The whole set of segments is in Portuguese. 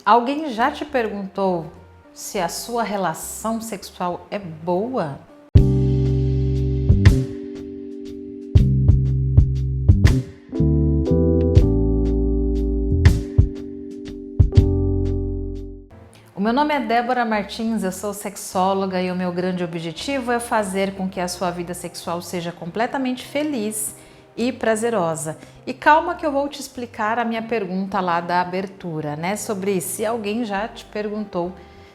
Alguém já te perguntou se a sua relação sexual é boa? O meu nome é Débora Martins, eu sou sexóloga e o meu grande objetivo é fazer com que a sua vida sexual seja completamente feliz e prazerosa. E calma que eu vou te explicar a minha pergunta lá da abertura, né? Sobre se alguém já te perguntou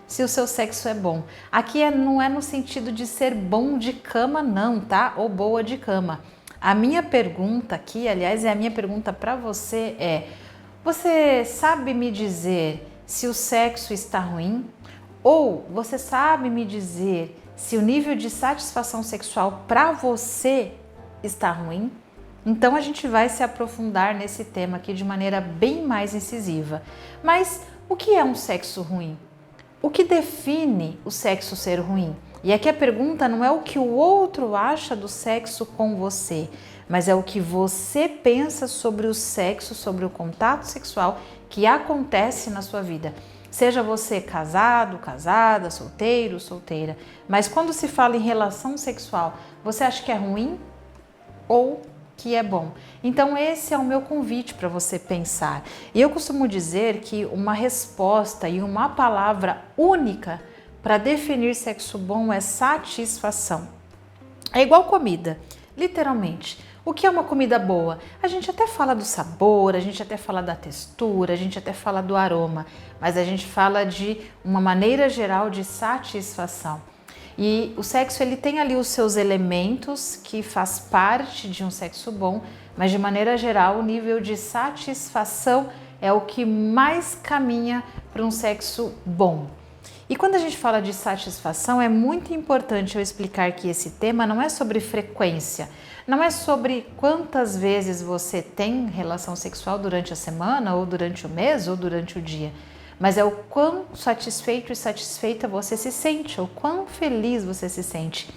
se o seu sexo é bom. Aqui não é no sentido de ser bom de cama não, tá? Ou boa de cama. A minha pergunta aqui, aliás, a minha pergunta para você é: você sabe me dizer se o sexo está ruim? Ou você sabe me dizer se o nível de satisfação sexual para você está ruim? Então a gente vai se aprofundar nesse tema aqui de maneira bem mais incisiva. Mas o que é um sexo ruim? O que define o sexo ser ruim? E aqui a pergunta não é o que o outro acha do sexo com você, mas é o que você pensa sobre o sexo, sobre o contato sexual que acontece na sua vida. Seja você casado, casada, solteiro, solteira. Mas quando se fala em relação sexual, você acha que é ruim ou que é bom? Então esse é o meu convite para você pensar. E eu costumo dizer que uma resposta e uma palavra única para definir sexo bom é satisfação. É igual comida, literalmente. O que é uma comida boa? A gente até fala do sabor, a gente até fala da textura, a gente até fala do aroma, mas a gente fala de uma maneira geral de satisfação. E o sexo ele tem ali os seus elementos que faz parte de um sexo bom, mas de maneira geral o nível de satisfação é o que mais caminha para um sexo bom. E quando a gente fala de satisfação, é muito importante eu explicar que esse tema não é sobre frequência, não é sobre quantas vezes você tem relação sexual durante a semana, ou durante o mês, ou durante o dia, mas é o quão satisfeito e satisfeita você se sente, o quão feliz você se sente.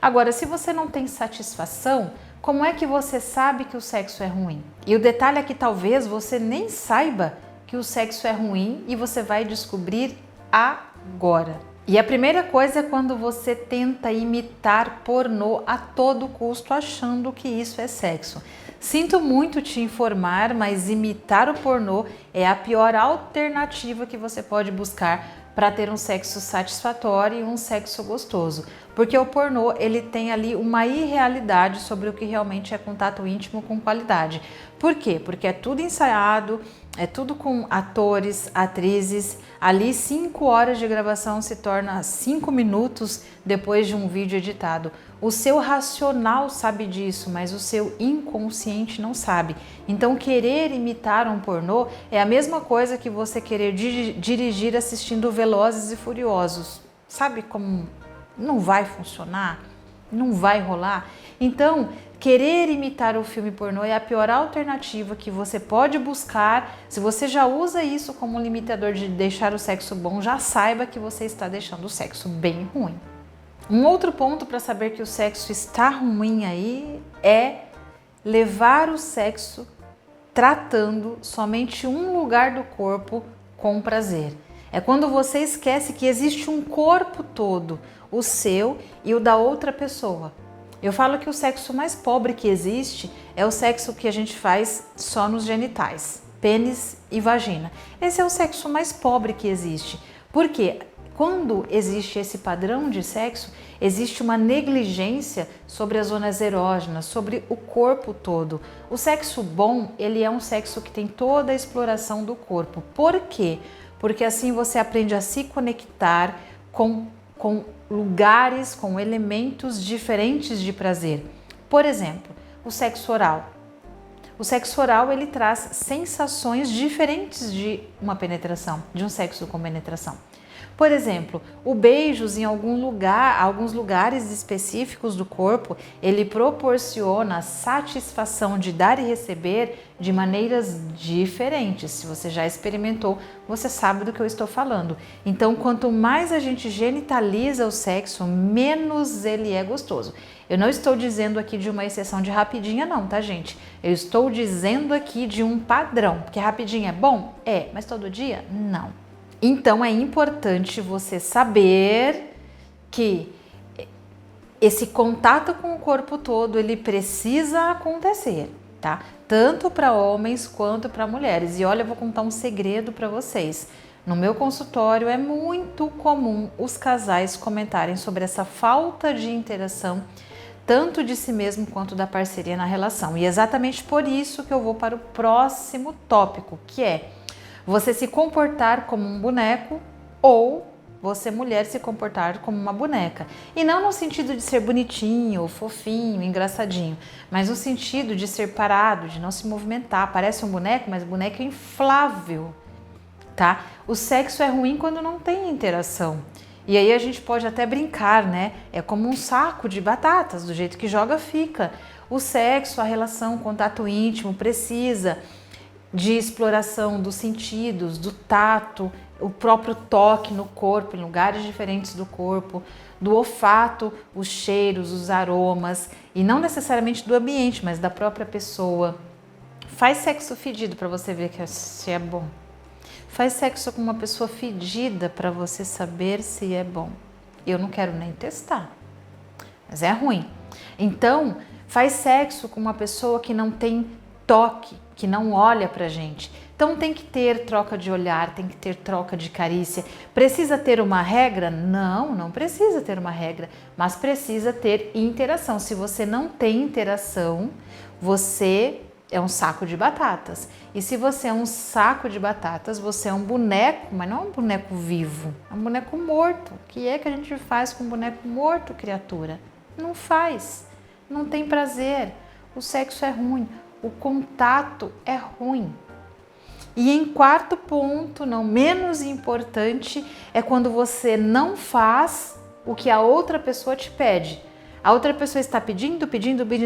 Agora, se você não tem satisfação, como é que você sabe que o sexo é ruim? E o detalhe é que talvez você nem saiba que o sexo é ruim e você vai descobrir agora. E a primeira coisa é quando você tenta imitar pornô a todo custo, achando que isso é sexo. Sinto muito te informar, mas imitar o pornô é a pior alternativa que você pode buscar para ter um sexo satisfatório e um sexo gostoso. Porque o pornô, ele tem ali uma irrealidade sobre o que realmente é contato íntimo com qualidade. Por quê? Porque é tudo ensaiado, é tudo com atores, atrizes. Ali 5 horas de gravação se torna 5 minutos depois de um vídeo editado. O seu racional sabe disso, mas o seu inconsciente não sabe. Então querer imitar um pornô é a mesma coisa que você querer dirigir assistindo Velozes e Furiosos. Sabe como não vai funcionar? Não vai rolar? Então, querer imitar o filme pornô é a pior alternativa que você pode buscar. Se você já usa isso como limitador de deixar o sexo bom, já saiba que você está deixando o sexo bem ruim. Um outro ponto para saber que o sexo está ruim aí é levar o sexo tratando somente um lugar do corpo com prazer. É quando você esquece que existe um corpo todo, o seu e o da outra pessoa. Eu falo que o sexo mais pobre que existe é o sexo que a gente faz só nos genitais, pênis e vagina. Esse é o sexo mais pobre que existe. Por quê? Quando existe esse padrão de sexo, existe uma negligência sobre as zonas erógenas, sobre o corpo todo. O sexo bom, ele é um sexo que tem toda a exploração do corpo. Por quê? Porque assim você aprende a se conectar com lugares, com elementos diferentes de prazer. Por exemplo, o sexo oral. O sexo oral, ele traz sensações diferentes de uma penetração, de um sexo com penetração. Por exemplo, o beijos em alguns lugares específicos do corpo, ele proporciona a satisfação de dar e receber de maneiras diferentes. Se você já experimentou, você sabe do que eu estou falando. Então, quanto mais a gente genitaliza o sexo, menos ele é gostoso. Eu não estou dizendo aqui de uma exceção de rapidinha não, tá, gente? Eu estou dizendo aqui de um padrão, porque rapidinha é bom? É, mas todo dia? Não. Então é importante você saber que esse contato com o corpo todo, ele precisa acontecer, tá? Tanto para homens quanto para mulheres. E olha, eu vou contar um segredo para vocês. No meu consultório é muito comum os casais comentarem sobre essa falta de interação, tanto de si mesmo quanto da parceria na relação. E é exatamente por isso que eu vou para o próximo tópico, que é você se comportar como um boneco ou você, mulher, se comportar como uma boneca. E não no sentido de ser bonitinho, fofinho, engraçadinho, mas no sentido de ser parado, de não se movimentar. Parece um boneco, mas o boneco é inflável, tá? O sexo é ruim quando não tem interação. E aí a gente pode até brincar, né? É como um saco de batatas, do jeito que joga, fica. O sexo, a relação, o contato íntimo precisa de exploração dos sentidos, do tato, o próprio toque no corpo, em lugares diferentes do corpo, do olfato, os cheiros, os aromas, e não necessariamente do ambiente, mas da própria pessoa. Faz sexo fedido para você ver que se é bom. Faz sexo com uma pessoa fedida para você saber se é bom. Eu não quero nem testar, mas é ruim. Então, faz sexo com uma pessoa que não tem toque, que não olha pra gente. Então tem que ter troca de olhar, tem que ter troca de carícia. Precisa ter uma regra? Não, não precisa ter uma regra, mas precisa ter interação. Se você não tem interação, você é um saco de batatas. E se você é um saco de batatas, você é um boneco, mas não é um boneco vivo, é um boneco morto. O que é que a gente faz com um boneco morto, criatura? Não faz, não tem prazer, o sexo é ruim, o contato é ruim. E em quarto ponto, não menos importante, é quando você não faz o que a outra pessoa te pede. A outra pessoa está pedindo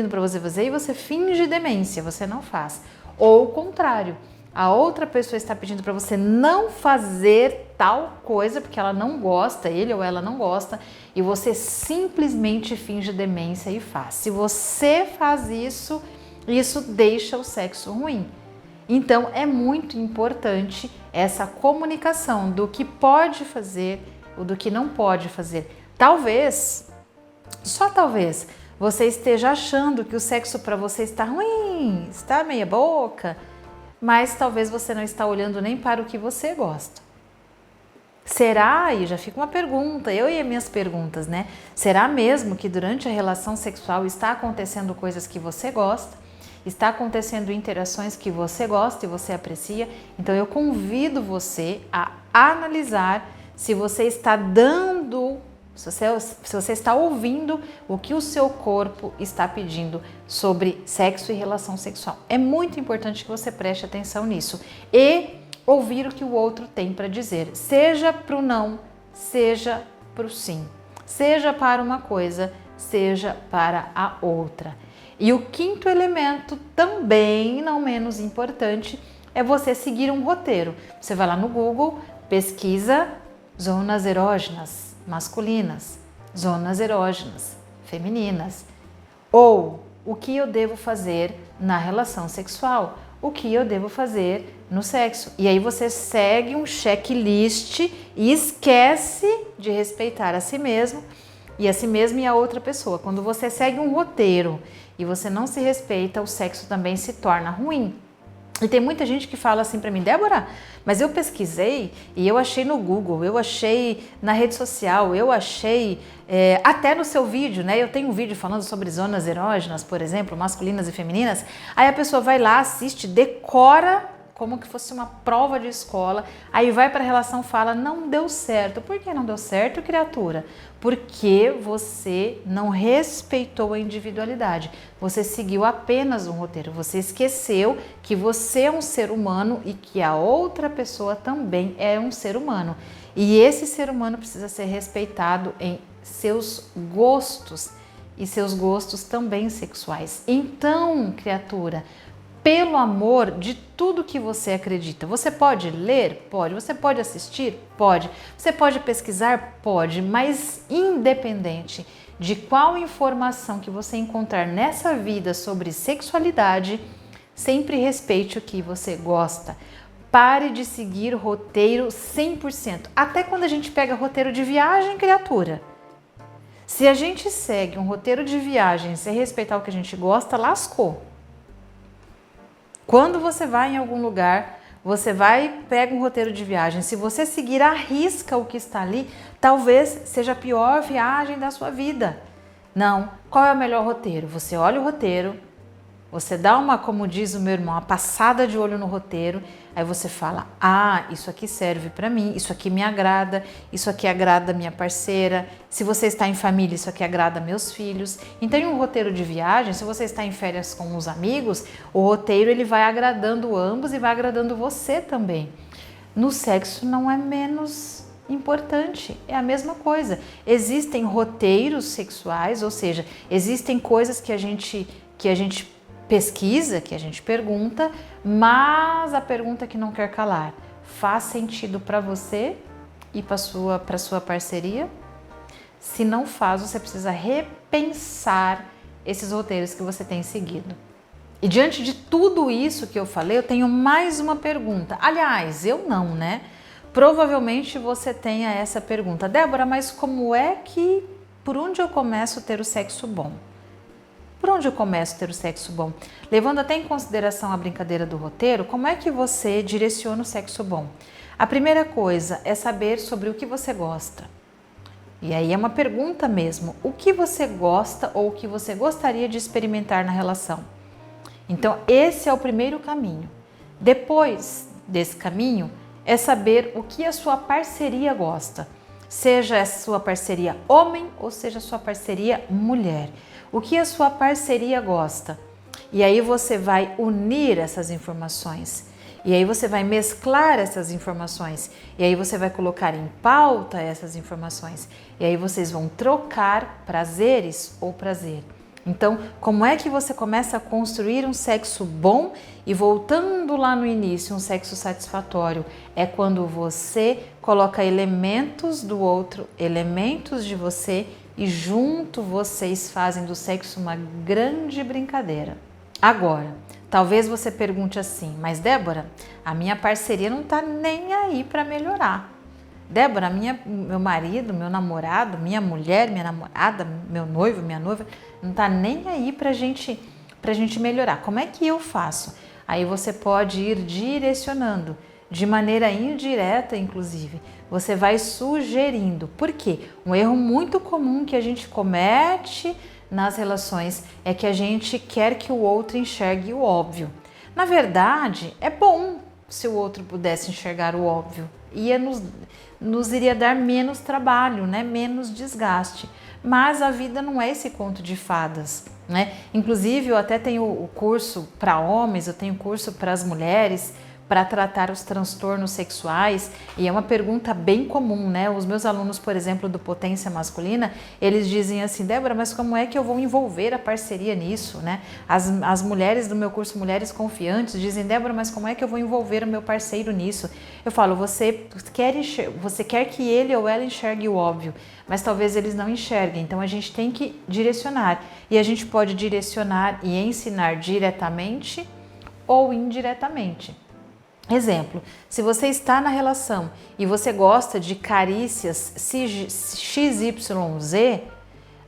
para você fazer e você finge demência, você não faz. Ou o contrário, a outra pessoa está pedindo para você não fazer tal coisa porque ela não gosta, ele ou ela não gosta, e você simplesmente finge demência e faz. Se você faz isso, isso deixa o sexo ruim. Então é muito importante essa comunicação do que pode fazer ou do que não pode fazer. Talvez, só talvez, você esteja achando que o sexo para você está ruim, está meia boca, mas talvez você não está olhando nem para o que você gosta. Será, e já fica uma pergunta, eu e as minhas perguntas, né? Será mesmo que durante a relação sexual está acontecendo coisas que você gosta? Está acontecendo interações que você gosta e você aprecia? Então eu convido você a analisar se você está dando, se você está ouvindo o que o seu corpo está pedindo sobre sexo e relação sexual. É muito importante que você preste atenção nisso e ouvir o que o outro tem para dizer, seja para o não, seja para o sim, seja para uma coisa, seja para a outra. E o quinto elemento, também não menos importante, é você seguir um roteiro. Você vai lá no Google, pesquisa zonas erógenas masculinas, zonas erógenas femininas, ou o que eu devo fazer na relação sexual, o que eu devo fazer no sexo. E aí você segue um checklist e esquece de respeitar a si mesmo e a outra pessoa. Quando você segue um roteiro e você não se respeita, o sexo também se torna ruim. E tem muita gente que fala assim para mim, Débora, mas eu pesquisei e eu achei no Google, eu achei na rede social, eu achei até no seu vídeo, né? Eu tenho um vídeo falando sobre zonas erógenas, por exemplo, masculinas e femininas. Aí a pessoa vai lá, assiste, decora como que fosse uma prova de escola, aí vai para a relação e fala, não deu certo. Por que não deu certo, criatura? Porque você não respeitou a individualidade, você seguiu apenas um roteiro, você esqueceu que você é um ser humano e que a outra pessoa também é um ser humano. E esse ser humano precisa ser respeitado em seus gostos e seus gostos também sexuais. Então, criatura, pelo amor de tudo que você acredita. Você pode ler? Pode. Você pode assistir? Pode. Você pode pesquisar? Pode. Mas independente de qual informação que você encontrar nessa vida sobre sexualidade, sempre respeite o que você gosta. Pare de seguir roteiro 100%. Até quando a gente pega roteiro de viagem, criatura. Se a gente segue um roteiro de viagem sem respeitar o que a gente gosta, lascou. Quando você vai em algum lugar, você pega um roteiro de viagem. Se você seguir à risca o que está ali, talvez seja a pior viagem da sua vida. Não. Qual é o melhor roteiro? Você olha o roteiro, você dá como diz o meu irmão, uma passada de olho no roteiro, aí você fala, isso aqui serve para mim, isso aqui me agrada, isso aqui agrada minha parceira, se você está em família, isso aqui agrada meus filhos. Então, em um roteiro de viagem, se você está em férias com os amigos, o roteiro ele vai agradando ambos e vai agradando você também. No sexo não é menos importante, é a mesma coisa. Existem roteiros sexuais, ou seja, existem coisas que a gente pesquisa, que a gente pergunta, mas a pergunta que não quer calar, faz sentido para você e para sua parceria? Se não faz, você precisa repensar esses roteiros que você tem seguido. E diante de tudo isso que eu falei, eu tenho mais uma pergunta. Aliás, eu não, né? Provavelmente você tenha essa pergunta. Débora, mas por onde eu começo a ter o sexo bom? Por onde eu começo a ter o sexo bom? Levando até em consideração a brincadeira do roteiro, como é que você direciona o sexo bom? A primeira coisa é saber sobre o que você gosta. E aí é uma pergunta mesmo. O que você gosta ou o que você gostaria de experimentar na relação? Então, esse é o primeiro caminho. Depois desse caminho, é saber o que a sua parceria gosta. Seja a sua parceria homem ou seja a sua parceria mulher. O que a sua parceria gosta? E aí você vai unir essas informações. E aí você vai mesclar essas informações. E aí você vai colocar em pauta essas informações. E aí vocês vão trocar prazeres ou prazer. Então, como é que você começa a construir um sexo bom? E voltando lá no início, um sexo satisfatório é quando você coloca elementos do outro, elementos de você e junto vocês fazem do sexo uma grande brincadeira. Agora, talvez você pergunte assim, mas Débora, a minha parceria não tá nem aí para melhorar. Débora, meu marido, meu namorado, minha mulher, minha namorada, meu noivo, minha noiva, não tá nem aí pra gente melhorar. Como é que eu faço? Aí você pode ir direcionando, de maneira indireta, inclusive. Você vai sugerindo. Por quê? Um erro muito comum que a gente comete nas relações é que a gente quer que o outro enxergue o óbvio. Na verdade, é bom se o outro pudesse enxergar o óbvio. Nos iria dar menos trabalho, né? Menos desgaste. Mas a vida não é esse conto de fadas, né? Inclusive, eu até tenho o curso para homens, eu tenho curso para as mulheres, para tratar os transtornos sexuais, e é uma pergunta bem comum, né? Os meus alunos, por exemplo, do Potência Masculina, eles dizem assim, Débora, mas como é que eu vou envolver a parceria nisso, né? As mulheres do meu curso Mulheres Confiantes dizem, Débora, mas como é que eu vou envolver o meu parceiro nisso? Eu falo, você quer que ele ou ela enxergue o óbvio, mas talvez eles não enxerguem, então a gente tem que direcionar, e a gente pode direcionar e ensinar diretamente ou indiretamente. Exemplo, se você está na relação e você gosta de carícias XYZ,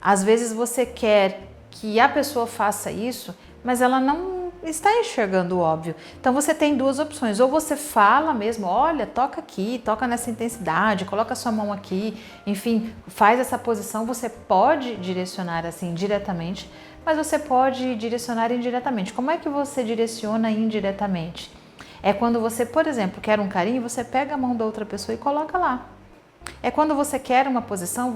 às vezes você quer que a pessoa faça isso, mas ela não está enxergando o óbvio. Então você tem duas opções, ou você fala mesmo, olha, toca aqui, toca nessa intensidade, coloca a sua mão aqui, enfim, faz essa posição, você pode direcionar assim diretamente, mas você pode direcionar indiretamente. Como é que você direciona indiretamente? É quando você, por exemplo, quer um carinho, você pega a mão da outra pessoa e coloca lá. É quando você quer uma posição,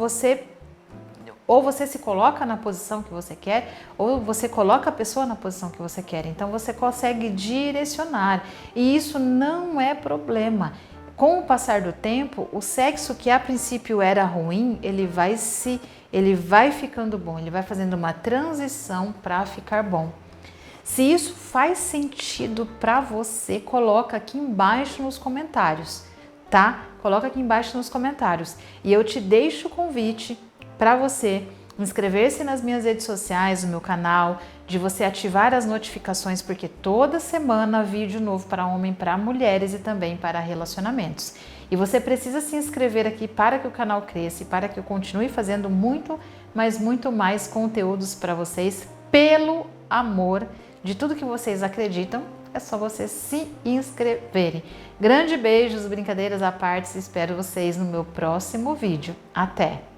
ou você se coloca na posição que você quer, ou você coloca a pessoa na posição que você quer. Então você consegue direcionar e isso não é problema. Com o passar do tempo, o sexo que a princípio era ruim, ele vai ficando bom, ele vai fazendo uma transição para ficar bom. Se isso faz sentido para você, coloca aqui embaixo nos comentários, tá? Coloca aqui embaixo nos comentários. E eu te deixo o convite para você inscrever-se nas minhas redes sociais, no meu canal, de você ativar as notificações, porque toda semana vídeo novo para homem, para mulheres e também para relacionamentos. E você precisa se inscrever aqui para que o canal cresça e para que eu continue fazendo muito mais conteúdos para vocês, pelo amor de tudo que vocês acreditam. É só vocês se inscreverem. Grande beijos, brincadeiras à parte, espero vocês no meu próximo vídeo. Até!